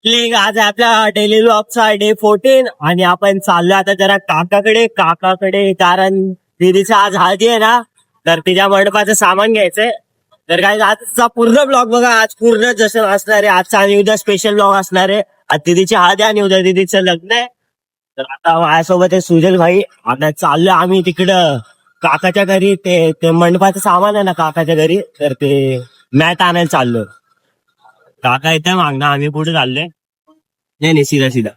आज आपल्या daily व्लॉगचा day 14 आणि आपण चाललो आता जरा काकाकडे कारण दीदीचा आज हळदी आहे ना, तर तिच्या मंडपाचं सामान घ्यायचंय. तर काय आजचा पूर्ण ब्लॉग बघा, आज पूर्ण जसं असणार आहे. आजचा आणि उद्या स्पेशल ब्लॉग असणार आहे. आज दीदीची हळदी आणि उद्या दीदीचं लग्न आहे. तर आता माझ्यासोबत आहे सुजल भाई. आता चाललो आम्ही तिकडं काकाच्या घरी. ते मंडपाचं सामान आहे ना काकाच्या घरी, तर ते मॅट आणायला चाललो. काका येते मागणं, आम्ही पुढे चाललोय. नाही सीधा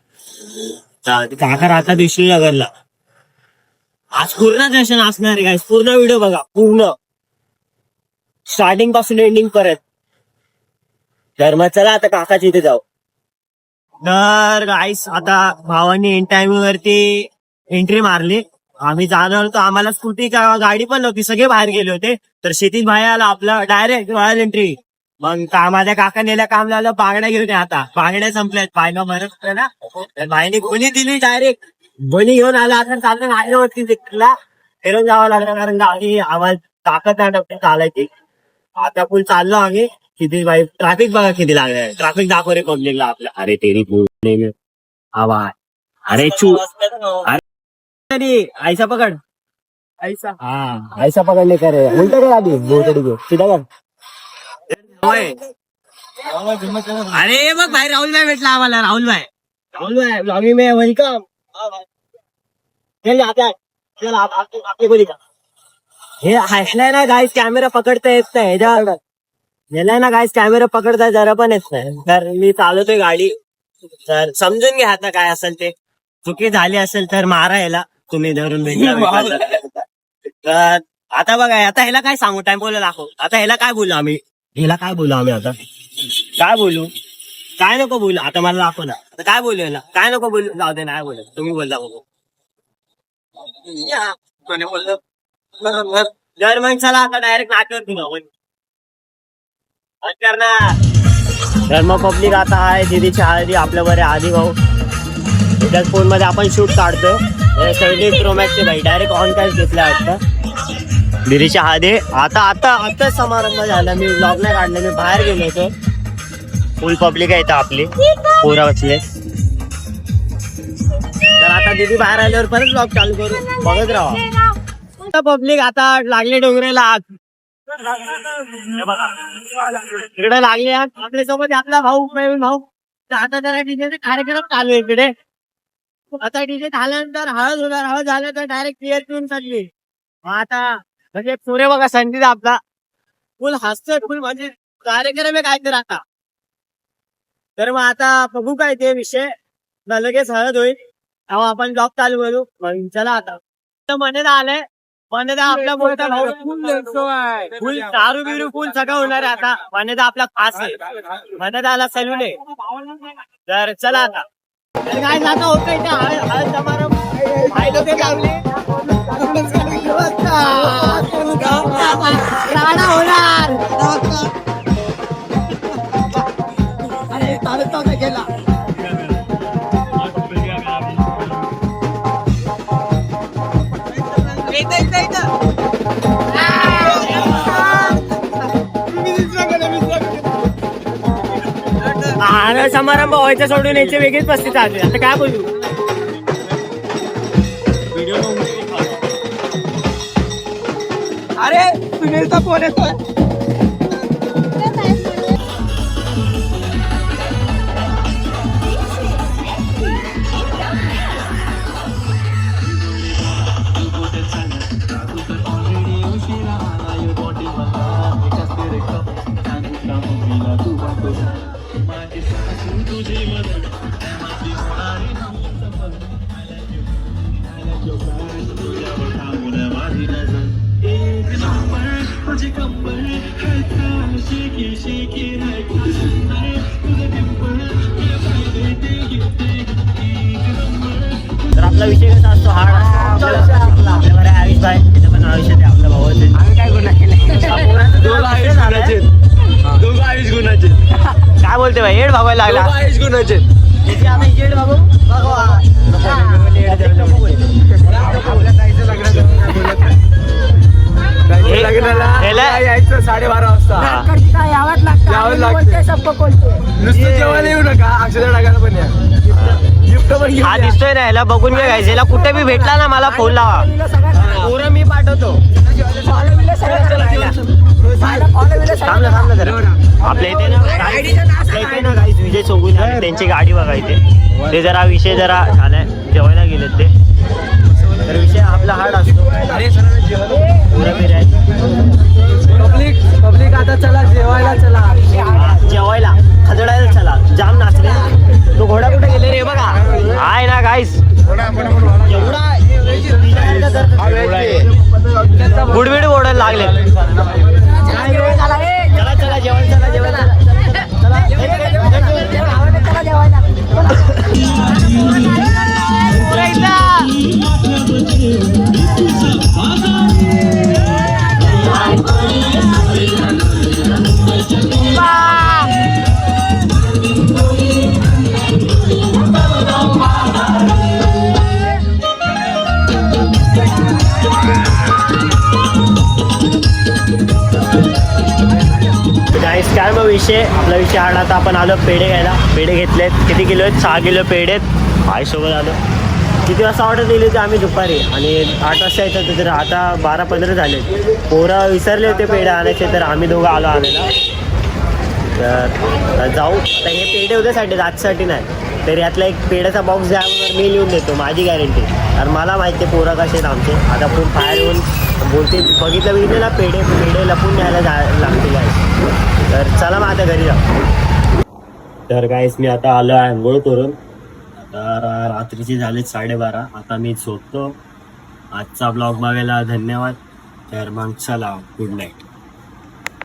काका राहतात विष्णूनगरला. आज पूर्ण दर्शन असणार आहे गाईस. पूर्ण व्हिडिओ बघा, पूर्ण स्टार्टिंग पासून एंडिंग पर्यंत. तर मग चला आता काकाच्या इथे जाऊ. तर गाईस आता भावानी इन टाइम वरती एंट्री मारली. आम्ही जाणार होतो, आम्हाला स्कूटी गाडी पण नव्हती, सगळे बाहेर गेले होते. तर शेतीत भाई आला आपला डायरेक्ट रॉयल एंट्री. मग माझ्या काका नेल्या काम झालं, बांगड्या घेऊन आता बांगड्या संपल्यात, पायला मरत होतं ना. तर भाईने गोणी दिली डायरेक्ट, गोणी घेऊन आला. आता चाललं नाल्यावरती तिकडला फिरून जावं लागलं, कारण गाडी आवाज ताकद नाही चालायची. आता फुल चाललो आम्ही. किती भाई ट्रॅफिक बघा किती लागलाय. ट्रॅफिक दाखव रे पब्लिकला आपल्या. अरे तेरी आवाज, अरे चू, अरे ऐसा पकड, ऐसा हा ऐसा पकडले का रे. उलट कर आधी, सीधा कर. अरे बघ भाई राहुल भाई भेटला आम्हाला. राहुल भाई ब्लॉगिंग में वेलकम. चल आपली बोली का हे हसलाय ना गाईस, कॅमेरा पकडता येत नाही ह्याच्यावर. गेलाय ना गाईस, कॅमेरा पकडता जरा पण येत नाही. तर मी चालवतोय गाडी. तर समजून घ्या आता काय असेल ते. चुकी झाली असेल तर मारा याला तुम्ही धरून भेटला. तर आता बघा, आता ह्याला काय सांगू, टेम्पोला दाखव. आता ह्याला काय बोलू आम्ही, आता काय बोलू, काय नको बोलू. आता मला दाखव ना, आता काय बोलू याला, काय नको बोलू. जाऊ दे, नाही बोलत, तुम्ही बोलता बघू. जर मग चला आता डायरेक्ट नाट्यावर तुला करणार. तर मग पब्लिक आता आहे दीदीची हळदी आपल्या बरे आधी भाऊ. त्याच फोन मध्ये आपण शूट काढतोय. 70 Pro Max चे भाई डायरेक्ट ऑन कॅश घेतला वाटतं. दीदीची हळदी आता समारंभ झाला. मी ब्लॉग नाही काढले, मी बाहेर गेलो होतो. फुल पब्लिक आहे इथं आपली, पोरा बसले. तर आता दीदी बाहेर आल्यावर परत ब्लॉग चालू करू, बघत राहा. पब्लिक आता लागले डोंगरेला आग. इकडे लागले आग. आपल्यासोबत आपला भाऊ आता जरा डीजेचा कार्यक्रम चालू आहे इकडे. आता डीजे झाल्यानंतर हळद होणार, हळद झालं तर डायरेक्ट क्लिअर पिऊन चालली. आता म्हणजे पुरे बघा संगीत आपला फुल हसतोय, फुल म्हणजे कार्यक्रम आहे काहीतरी आता. तर मग आता बघू काय ते विषय. लगेच हळद होईल तेव्हा आपण जॉब चालू करू. मग चला आता मनेदा आलंय. मनेदा आपला मोठा भाऊ, फुल दारू बिरू फुल सगळं होणार आहे आता. मनेदा आपला खास आहे, मनेदाला सलून आहे. तर चला आता काय जाता होतं इथे हळद समारंभ. भाई लोक लावले राणा होणार. अरे चालत गेला. समारंभ व्हायचं सोडून याची वेगळीच पस्ती चालू आहे. आता काय बोलू. अरे सुनीलचा फोन येतोय. तर आपला विषय कसा असतो, हार्ड आपल्याकडे आयुष भाई पण आयुष्य ते आपल्या भावाचे. आम्ही काय गुन्हा केला, दोघं आयुष गुन्हाचे. काय बोलते भाई, एड भागायला लागला. आयुष गुन्हाचे लग्नाला यायचं 12:30 वाजता. यावंच लागतं. नुसतं जेवायला येऊ नका, अक्षर टाकायला पण या. गिफ्ट पण घेऊन हा या. दिसतोय ना, याला बघून घ्या guys. याला कुठे बी भेटला ना मला फोन लावा, पोरं मी पाठवतो. थांबलं जरा. आपल्या इथे ना guys, विजय सोबून त्यांची गाडी बघा इथे. ते जरा विषय जरा झालाय, जेवायला गेलेत ते. तर विषय आपला हार्ड असतो पुरं फिरायचं. पब्लिक आता चला जेवायला चला. जेवायला खदडायला चला, जाम नाचले. तो घोडा कुठे गेले रे बघा, आहे ना गाईस. गुडबिड ओढायला लागले. चला चला जेवण, चला जेवण, काय मग विषय आपला विषय हार्ड. आता आपण आलो पेढे घ्यायला. पेढे घेतलेत. किती किलो आहेत? 6 किलो पेढे आहेत. आईसोबत आलो. किती वाजता ऑर्डर दिली होती आम्ही? दुपारी. आणि 8 वाजता येतात तर आता 12-15 झाले. पोरं विसरले होते पेढे आणायचे, तर आम्ही दोघं आलो आणायला. तर जाऊ. तर हे पेढे होत्यासाठी, आजसाठी नाही. तर यातला एक पेढ्याचा बॉक्स द्या म्हणून मी लिहून देतो, माझी गॅरंटी. कारण मला माहिती आहे पोरं कसे आहेत आमचे. आता खूप बाहेर येऊन बोलते, बघितलं ना पेढे लपून न्यायला लागतील आहे. तर चला मग आता घरी जाऊ. तर गाईस मी आता आलो आहे आंघोळ करून. आता रात्रीचे झाले 12:30. आता मी झोपतो. आजचा ब्लॉग बघायला धन्यवाद. तर मग चला, गुड नाईट.